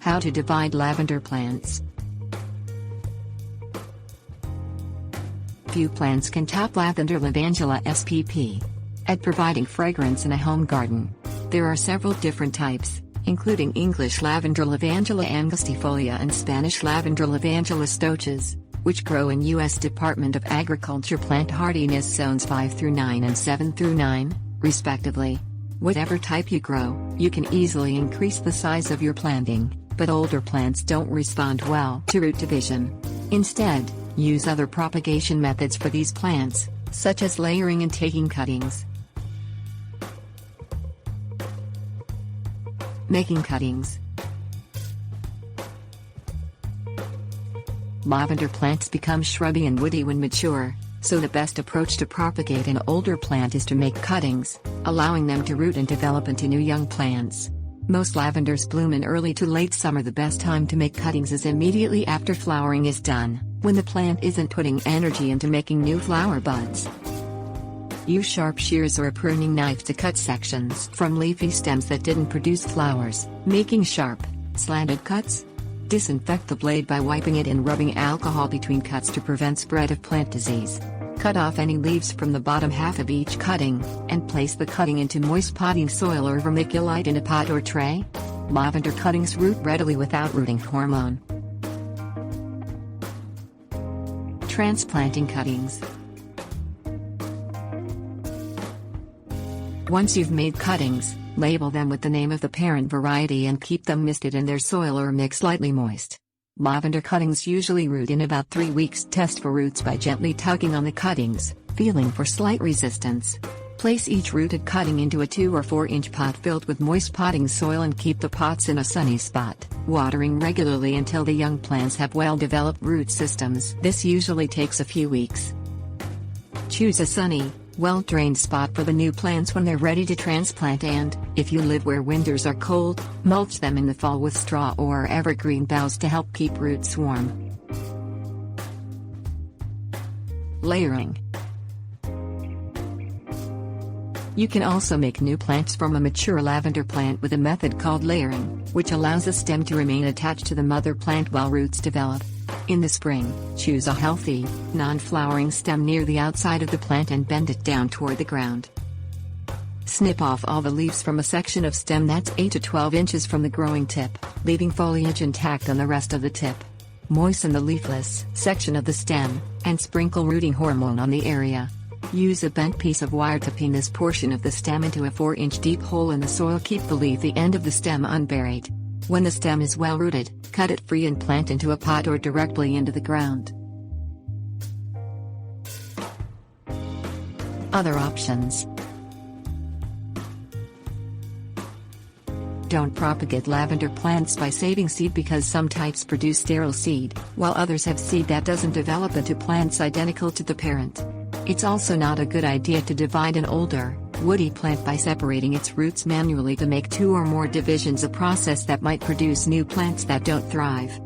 How to divide lavender plants. Few plants can top Lavender Lavandula spp. At providing fragrance in a home garden. There are several different types, including English Lavender Lavandula angustifolia and Spanish Lavender Lavandula stoechas, which grow in U.S. Department of Agriculture plant hardiness zones 5 through 9 and 7 through 9, respectively. Whatever type you grow, you can easily increase the size of your planting, but older plants don't respond well to root division. Instead, use other propagation methods for these plants, such as layering and taking cuttings. Making cuttings. Lavender plants become shrubby and woody when mature, so the best approach to propagate an older plant is to make cuttings, allowing them to root and develop into new young plants. Most lavenders bloom in early to late summer. The best time to make cuttings is immediately after flowering is done, when the plant isn't putting energy into making new flower buds. Use sharp shears or a pruning knife to cut sections from leafy stems that didn't produce flowers, making sharp, slanted cuts. Disinfect the blade by wiping it and rubbing alcohol between cuts to prevent spread of plant disease. Cut off any leaves from the bottom half of each cutting, and place the cutting into moist potting soil or vermiculite in a pot or tray. Lavender cuttings root readily without rooting hormone. Transplanting cuttings. Once you've made cuttings, label them with the name of the parent variety and keep them misted in their soil or mix lightly moist. Lavender cuttings usually root in about 3 weeks. Test for roots by gently tugging on the cuttings, feeling for slight resistance. Place each rooted cutting into a 2 or 4 inch pot filled with moist potting soil and keep the pots in a sunny spot, watering regularly until the young plants have well-developed root systems. This usually takes a few weeks. Choose a sunny, well-drained spot for the new plants when they're ready to transplant, and, if you live where winters are cold, mulch them in the fall with straw or evergreen boughs to help keep roots warm. Layering. You can also make new plants from a mature lavender plant with a method called layering, which allows a stem to remain attached to the mother plant while roots develop. In the spring, choose a healthy, non-flowering stem near the outside of the plant and bend it down toward the ground. Snip off all the leaves from a section of stem that's 8 to 12 inches from the growing tip, leaving foliage intact on the rest of the tip. Moisten the leafless section of the stem, and sprinkle rooting hormone on the area. Use a bent piece of wire to pin this portion of the stem into a 4-inch deep hole in the soil. Keep the leafy end of the stem unburied. When the stem is well rooted, cut it free and plant into a pot or directly into the ground. Other options. Don't propagate lavender plants by saving seed because some types produce sterile seed, while others have seed that doesn't develop into plants identical to the parent. It's also not a good idea to divide an older, woody plant by separating its roots manually to make 2 or more divisions, a process that might produce new plants that don't thrive.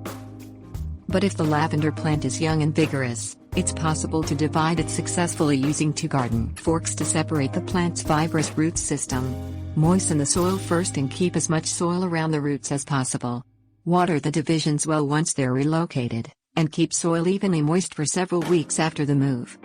But if the lavender plant is young and vigorous, it's possible to divide it successfully using 2 garden forks to separate the plant's fibrous root system. Moisten the soil first and keep as much soil around the roots as possible. Water the divisions well once they're relocated, and keep soil evenly moist for several weeks after the move.